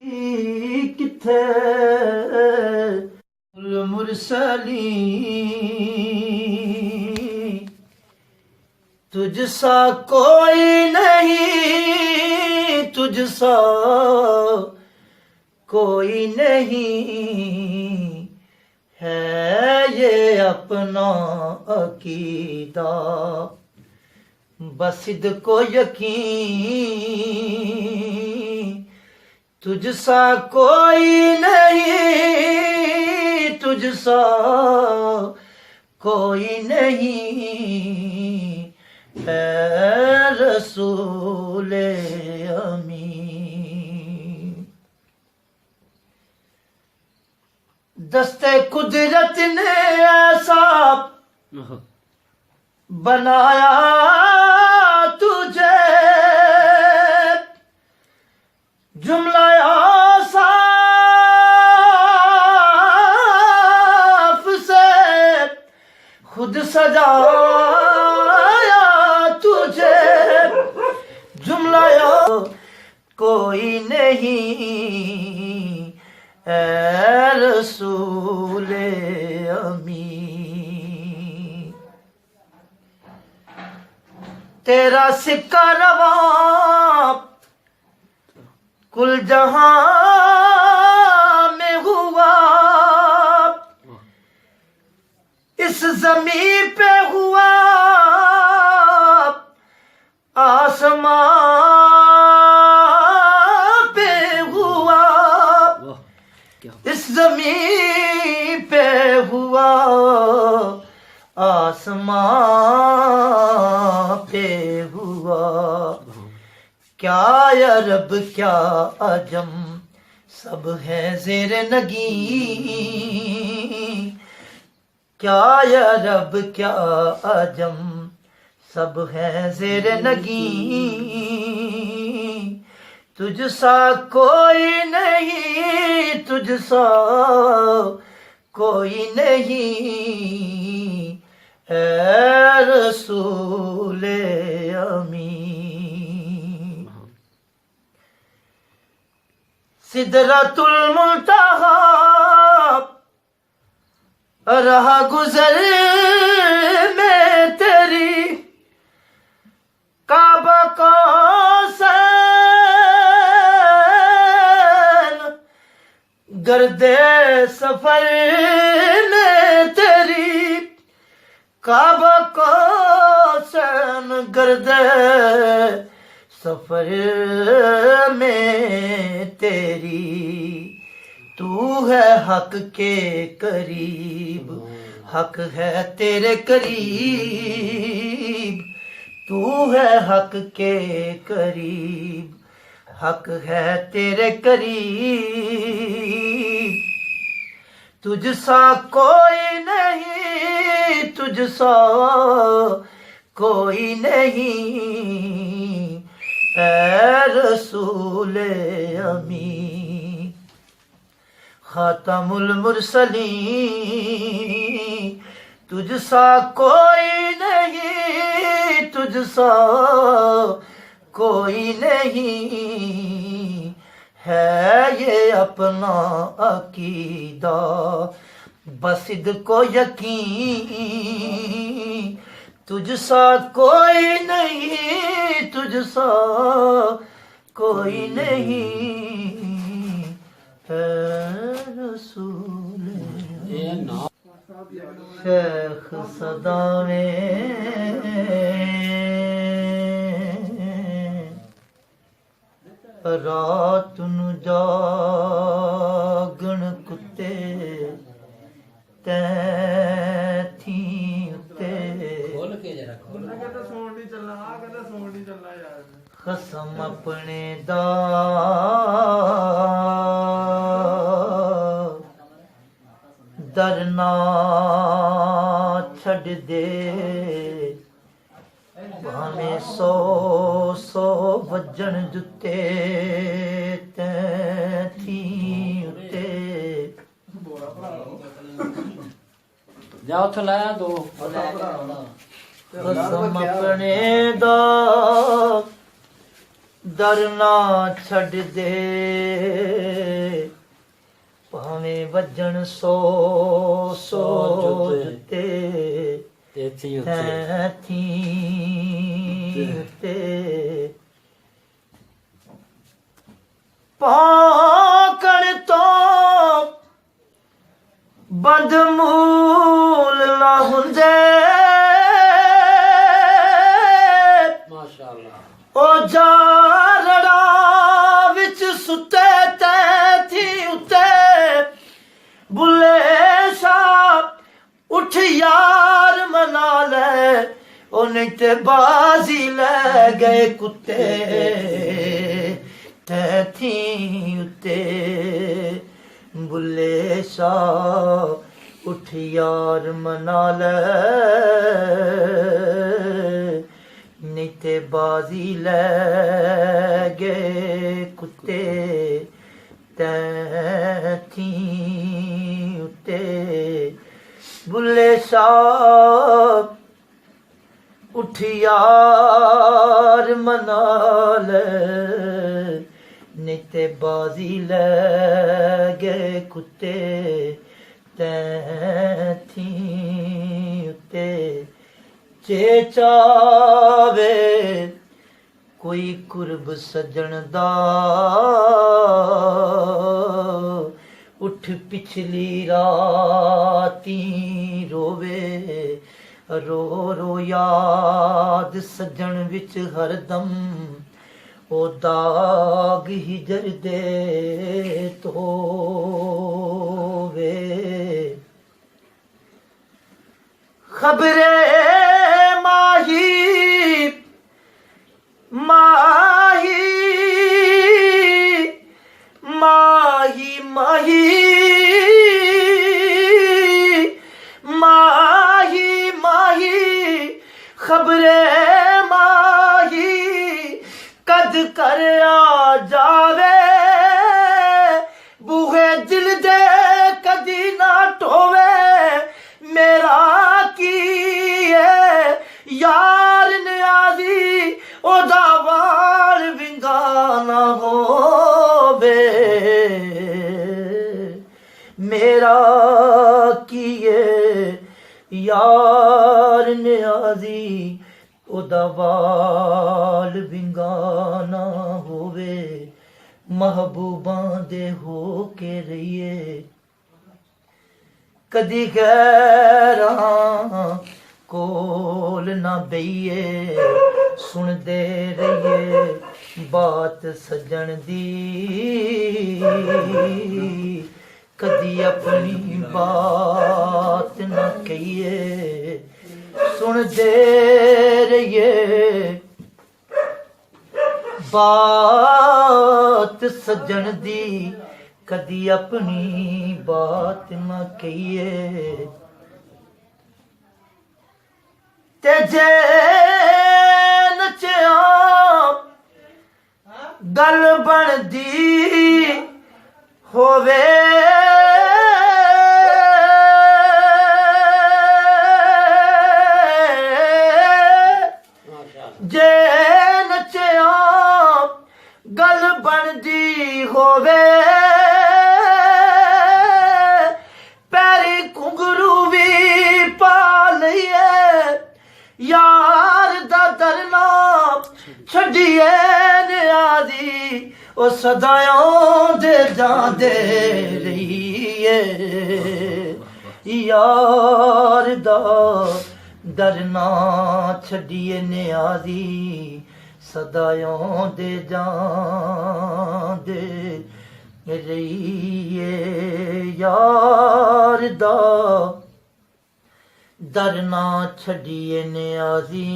किथे मुरसली तुझसा कोई नहीं, तुझसा कोई नहीं है ये अपना अकीदा। बस को यकीन तुझसा कोई नहीं, तुझसा कोई नहीं है रसूल अमीन। दस्ते कुदरत ने ऐसा बनाया तुझे, जुमला साफ से खुद सजाया तुझे। जुमला कोई नहीं ऐ रसूल अमीन। तेरा सिक्का रवा कुल जहां में हुआ, इस जमीन पे हुआ, आसमां पे हुआ, इस जमीन पे हुआ, आसमां पे हुआ। क्या अरब क्या अजम सब है ज़ेर नगी, क्या अरब क्या अजम सब है ज़ेर नगी। तुझसा कोई नहीं, तुझसा कोई नहीं है रसूल अमीन। सिदरतुल मुंतहा रहा गुजर में तेरी, काबा कौसैन गर्दे सफर में तेरी, काबा कौसैन गर्दे सफर में तेरी। तू है हक के करीब, हक है तेरे करीब। तू है हक के करीब, हक है तेरे करीब। तुझसा कोई नहीं, तुझसा कोई नहीं ऐ रसूल अमीन। खातमुल मुरसलीन तुझसा कोई नहीं, तुझसा कोई नहीं है ये अपना अकीदा। बस को यकीन तुझसा कोई नहीं, तुझसा कोई नहीं है रसूल। शेख सदावे रात नु जागण कुत्ते तैथी उत्ते, खसम अपने दा दरना छड़ दे, भावें 100 वजन जुते तैथी उत्ते। जाओ तो लाया दो कसम अपने दा दरना छड़ दे, ਵੱਜਣ ਸੋ ਸੋ ਜੁੱਤੇ ਤੇਥੀ ਉੱਤੇ ਤੈਥੀ ਉੱਤੇ ਪਾਕਣ ਤੋਂ ਬੰਦ ਮੂਲ ਨਾ ਹੁੰਦੇ ਮਾਸ਼ਾਅੱਲਾ ਉਹ ਜਾਰੜਾ ਵਿੱਚ ਸੁੱਤੇ ਤੈਥੀ ਉੱਤੇ ਬੁੱਲੇ ਸ਼ਾਹ ਉੱਠ ਯਾਰ ਮਨਾ ਲੈ ਉਹ ਨਹੀਂ ਤੇ ਬਾਜ਼ੀ ਲੈ ਗਏ ਕੁੱਤੇ ਤੈਥੀ ਉੱਤੇ ਬੁੱਲੇ ਸ਼ਾਹ ਉੱਠ ਯਾਰ ਮਨਾ ਲੈ ਨਹੀਂ ਤੇ ਬਾਜ਼ੀ ਲੈ ਗਏ ਕੁੱਤੇ ਤੈਥੀ ਉੱਤੇ ਬੁੱਲੇ ਸ਼ਾਹ ਉੱਠ ਯਾਰ ਮਨਾ ਲੈ ਨਹੀਂ ਤੇ ਬਾਜ਼ੀ ਲੈ ਗਏ ਕੁੱਤੇ ਤੈਥੀ ਉੱਤੇ ਜੇ ਚਾਵੇ ਕੋਈ ਕੁਰਬ ਸੱਜਣ ਦਾ ਉੱਠ ਪਿਛਲੀ ਰਾਤੀ ਰੋਵੇ ਰੋ ਰੋ ਯਾਦ ਸੱਜਣ ਵਿੱਚ ਹਰਦਮ ਉਹ ਦਾਗ ਹਿਜਰ ਦੇ ਧੋਵੇ ਖਬਰੇ ਮਾਹੀ ਮਾਹੀ ਮਾਹੀ ਮਾਹੀ ਮਾਹੀ ਖਬਰੇ ਮਾਹੀ ਕਦ ਕਰ ਆ ਜਾਵੇ ਬੂਹੇ ਦਿਲ ਦੇ ਕਦੀ ਨਾ ਢੋਵੇ ਮੇਰਾ ਕੀ ਹੈ ਯਾਰ ਨਿਆਜ਼ੀ ਉਹਦਾ ਵਾਲ ਵਿੰਗਾ ਨਾ ਹੋਵੇ ਮੇਰਾ ਕੀ ਹੈ ਯਾਰ ਨਿਆਜ਼ੀ ਉਹਦਾ ਵਾਲ ਵਿੰਗਾ ਨਾ ਹੋਵੇ ਮਹਬੂਬਾਂ ਦੇ ਹੋ ਕੇ ਰਹੀਏ ਕਦੀ ਗੈਰਾਂ ਕੋਲ ਨਾ ਬਈਏ ਸੁਣਦੇ ਰਹੀਏ ਬਾਤ ਸੱਜਣ ਦੀ ਕਦੀ ਆਪਣੀ ਬਾਤ ਨਾ ਕਹੀਏ ਸੁਣਦੇ ਰਹੀਏ ਬਾਤ ਸੱਜਣ ਦੀ ਕਦੀ ਆਪਣੀ ਬਾਤ ਨਾ ਕਹੀਏ ਤੇ ਜੇ ਨਚਿਆ ਗੱਲ ਬਣਦੀ ਹੋਵੇ ਜੇ ਨਚਿਆ ਗੱਲ ਬਣਦੀ ਹੋਵੇ ਪੈਰੀ ਘੁੰਗਰੂ ਵੀ ਪਾ ਲਈਏ ਯਾਰ ਦਾ ਦਰਨਾ ਛੱਡੀਏ ਨਿਆਜ਼ੀ ਉਹ ਸਦਾਇਆਂ ਦੇ ਜਾਂਦੇ ਰਹੀਏ ਯਾਰ ਦਾ ਦਰਨਾ ਛੱਡੀਏ ਨਿਆਜ਼ੀ ਸਦਾਇਆਂ ਦੇ ਜਾਂਦੇ ਰਹੀਏ ਯਾਰ ਦਾ ਦਰਨਾ ਛੱਡੀਏ ਨਿਆਜ਼ੀ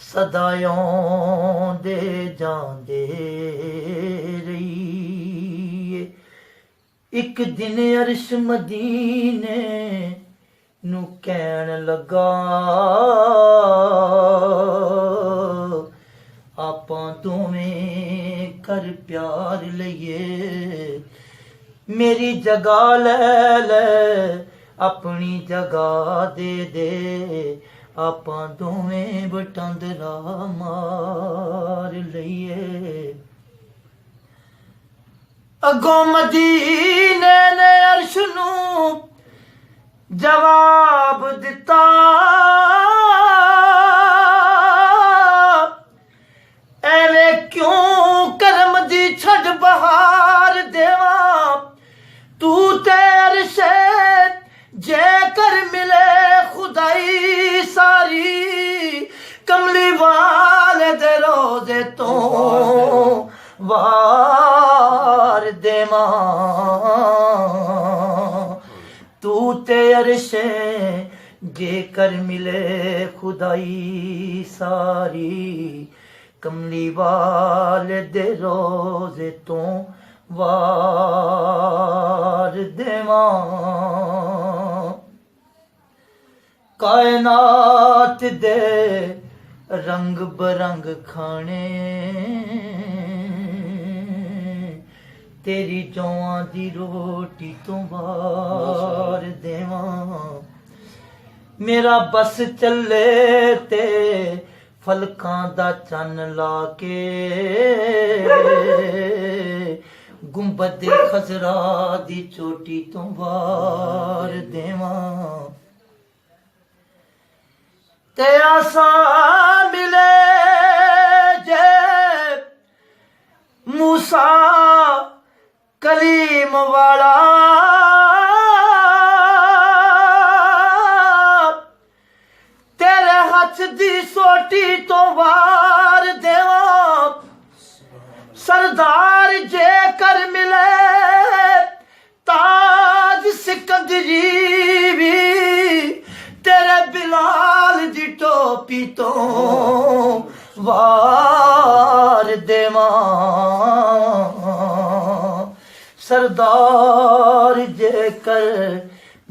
ਸਦਾਇਆਂ ਦੇ ਜਾਂਦੇ ਰਹੀਏ ਇੱਕ ਦਿਨ ਅਰਸ਼ ਮਦੀਨੇ ਨੂੰ ਕਹਿਣ ਲੱਗਾ ਆਪਾਂ ਦੋਵੇਂ ਕਰ ਪਿਆਰ ਲਈਏ ਮੇਰੀ ਜਗ੍ਹਾ ਲੈ ਲੈ ਆਪਣੀ ਜਗ੍ਹਾ ਦੇ ਦੇ ਆਪਾਂ ਦੋਵੇਂ ਵਟਾਂਦਰਾ ਮਾਰ ਲਈਏ अगों मदीने ने अर्श नूं जवाब दिता, एवें क्यों करम दी छड़ बहार देवा, तू ते अरशे जेकर मिले खुदाई सारी, कमली वाले दे रोजे तो वार देवा, तू ते अरशे जेकर मिले खुदाई सारी, कमली वाले दे रोजे तो वार देवा। कायनात दे रंग बरंग खाने, तेरी जौआं दी रोटी तो वार देवा, मेरा बस चले ते फलकां दा चन्न ला के, गुंबद खजरा दी चोटी तो वार देवा, ते आसा मिले जे मूसा कलीम वाला, तेरे हथ दी सोटी तो वार देवा, सरदार जे कर मिले ताज सिकंदरी भी, तेरे बिलाल दी टोपी तो वार देवा, सरदार जे कर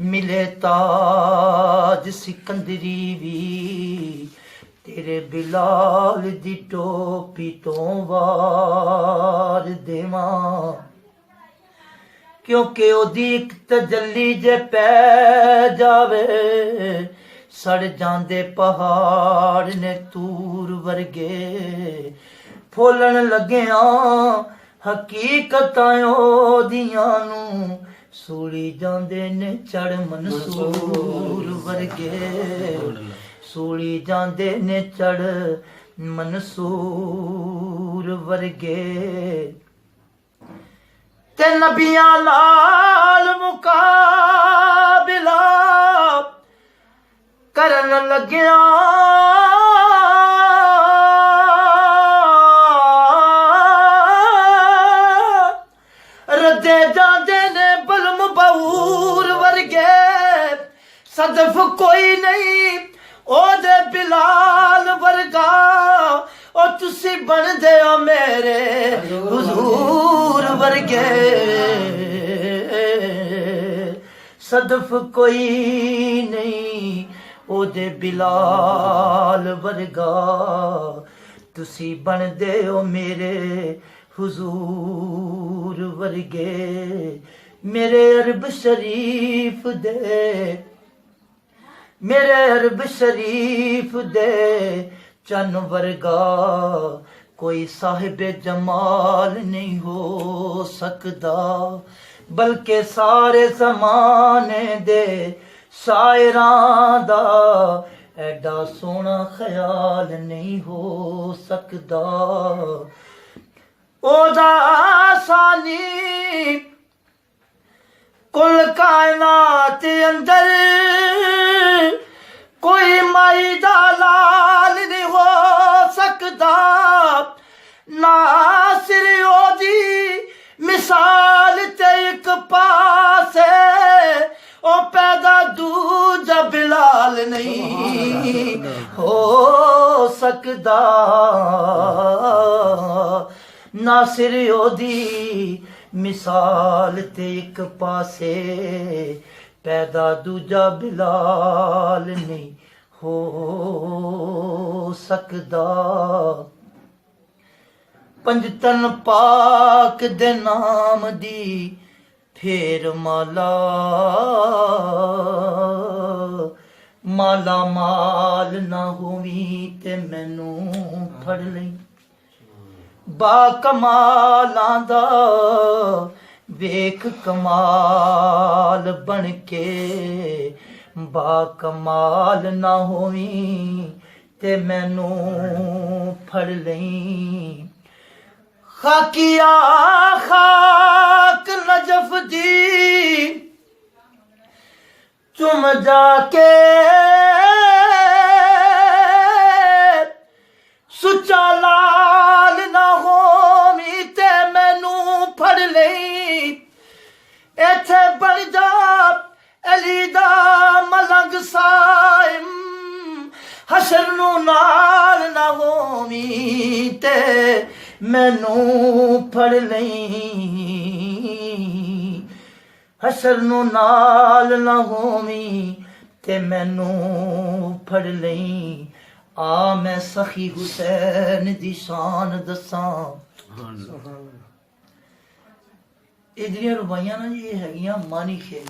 मिले ताज सिकंदरी भी, तेरे बिलाल दी टोपी तो वार देवा, क्योंकि ओदी इक तजल्ली जे पै जावे, सड़ जांदे पहाड़ ने तूर वर्गे, फुल्लण लग्गिया हकीकतां ओदियां नूं, सूली जांदे ने चढ़ मंसूर वर्गे, सूली जांदे ने चढ़ मंसूर वर्गे, ते नबियां नाल मुकाबिला करन लग्गिया, रदे जांदे ने बलम बहूर वर्गे, सदफ कोई नहीं ओदे बिलाल वर्गा, ओ तुसी बनदे हो मेरे हुजूर वर्गे, सदफ कोई नहीं ओदे बिलाल वर्गा, तुसी बनदे हो मेरे हुजूर वर्गे, मेरे अरब शरीफ दे, मेरे अरब शरीफ दे चन वर्गा, कोई साहिब जमाल नहीं हो सकदा, बल्कि सारे ज़माने दे शायरां दा एडा सोहना ख्याल नहीं हो सकदा, ओदा सानी कुल कायनात अंदर कोई माई दा लाल नहीं हो सकदा, नासिर ओदी मिसाल ते एक पासे, ओ पैदा दूजा बिलाल नहीं हो सकदा, नासिर ओदी मिसाल ते एक पासे, पैदा दूजा बिलाल नहीं हो सकदा, पंजतन पाक दे नाम दी फेर माला, माला माल ना होवी ते मैनू फड़ लई, बा कमालां दा ਵੇਖ ਕਮਾਲ ਬਣ ਕੇ ਬਾ ਕਮਾਲ ਨਾ ਹੋਵੀਂ ਤੇ ਮੈਨੂੰ ਫੜ ਲਈ। ਖਾਕੀਆ ਖਾਕ ਨਜਫ ਦੀ ਚੁੰਮ ਜਾ ਕੇ ਸੁੱਚਾ ਲਾਲ ਨਾ ਹੋਵੀਂ ਤੇ ਮੈਨੂੰ ਫੜ ਲਈ। ਇੱਥੇ ਬਣ ਜਾ ਅਲੀ ਦਾ ਮਲੰਗ ਸਾਇਮ ਹਸ਼ਰ ਨੂੰ ਨਾਲ ਨਾ ਹੋਵੀਂ ਤੇ ਮੈਨੂੰ ਫੜ ਲਈ। ਹਸ਼ਰ ਨੂੰ ਨਾਲ ਨਾ ਹੋਵੀਂ ਤੇ ਮੈਨੂੰ ਫੜ ਲਈ। ਆ ਮੈਂ ਸਖੀ ਹੁਸੈਨ ਦੀ ਸ਼ਾਨ ਦੱਸਾਂ। ਇਹਦੀਆਂ ਰੁਬਾਈਆਂ ਨਾ ਜੀ ਇਹ ਹੈਗੀਆਂ ਮਾਨੀ ਖੇਲ।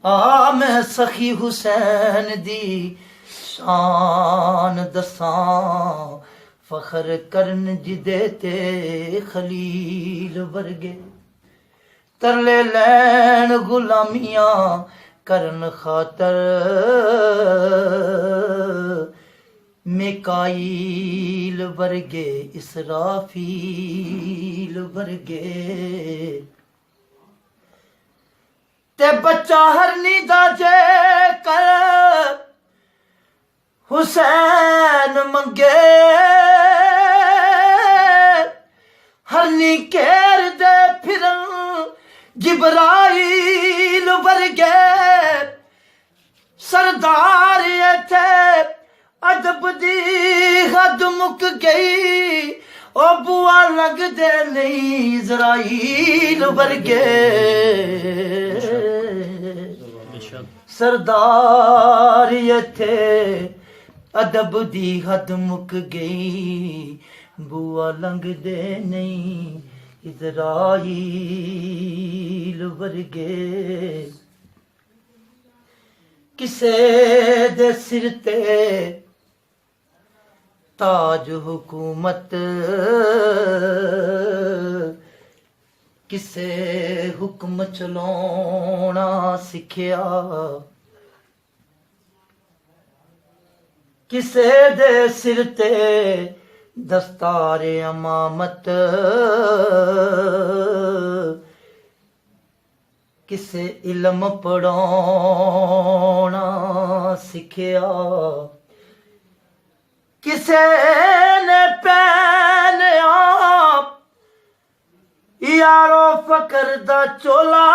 ਆ ਮੈਂ ਸਖੀ ਹੁਸੈਨ ਦੀ ਸ਼ਾਨ ਦੱਸਾਂ। ਫਖਰ ਕਰਨ ਜਿਹਦੇ ਤੇ ਖਲੀਲ ਵਰਗੇ ਤਰਲੇ ਲੈਣ ਗੁਲਾਮੀਆਂ ਕਰਨ ਖਾਤਰ ਮਿਕਾਈਲ ਵਰਗੇ ਇਸਰਾਫੀਲ ਵਰਗੇ ਤੇ ਬੱਚਾ ਹਰਨੀ ਦਾ ਜੇ ਕਰ ਹੁਸੈਨ ਮੰਗੇ ਹਰਨੀ ਘੇਰ ਦੇ ਫਿਰਨ ਜਿਬਰਾਈਲ ਵਰਗੇ ਸਰਦਾਰ ਇੱਥੇ ਅਦਬ ਦੀ ਹੱਦ ਮੁੱਕ ਗਈ। ਉਹ ਬੁਆ ਲੱਗਦੇ ਨਹੀਂ ਇਜ਼ਰਾਈਲ ਵਰਗੇ ਸਰਦਾਰ ਇੱਥੇ ਅਦਬ ਦੀ ਹੱਦ ਮੁੱਕ ਗਈ। ਬੁਆ ਲੰਘਦੇ ਨਹੀਂ ਇਜ਼ਰਾਈਲ ਵਰਗੇ। ਕਿਸੇ ਦੇ ਸਿਰ ਤੇ ਤਾਜ ਹੁਕੂਮਤ ਕਿਸੇ ਹੁਕਮ ਚਲਾਉਣਾ ਸਿੱਖਿਆ। ਕਿਸੇ ਦੇ ਸਿਰ ਤੇ ਦਸਤਾਰ ਅਮਾਮਤ ਕਿਸੇ ਇਲਮ ਪੜਾਉਣਾ ਸਿੱਖਿਆ। ਕਿਸੇ ਨੇ ਪਹਿਨਿਆ ਯਾਰੋ ਫਕਰ ਦਾ ਚੋਲਾ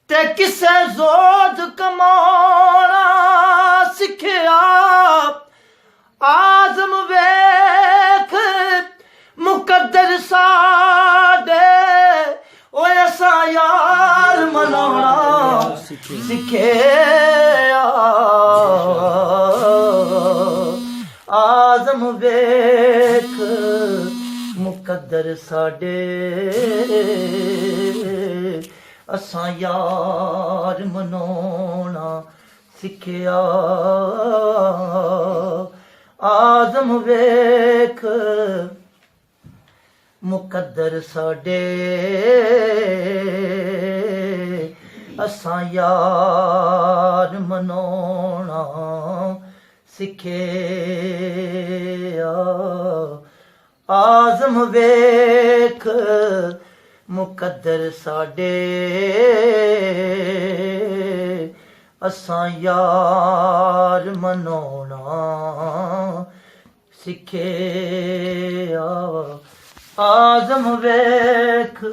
ਤੇ ਕਿਸੇ ਜ਼ੋਦ ਕਮਾਉਣਾ ਸਿੱਖਿਆ। ਆਜ਼ਮ ਵੇਖ ਮੁਕੱਦਰ ਸਾਡੇ ਓਏ ਅਸਾਂ ਯਾਰ ਮਨਾਉਣਾ ਸਿੱਖਿਆ। ਆਜ਼ਮ ਵੇਖ ਮੁਕੱਦਰ ਸਾਡੇ ਅਸਾਂ ਯਾਰ ਮਨਾਉਣਾ ਸਿੱਖਿਆ। ਆਜ਼ਮ ਵੇਖ ਮੁਕੱਦਰ ਸਾਡੇ ਅਸਾਂ ਯਾਰ ਮਨਾਉਣਾ ਸਿੱਖਿਆ। ਆਜ਼ਮ ਵੇਖ ਮੁਕੱਦਰ ਸਾਡੇ ਅਸਾਂ ਯਾਰ ਮਨਾਉਣਾ ਸਿੱਖਿਆ। ਆਜ਼ਮ ਵੇਖ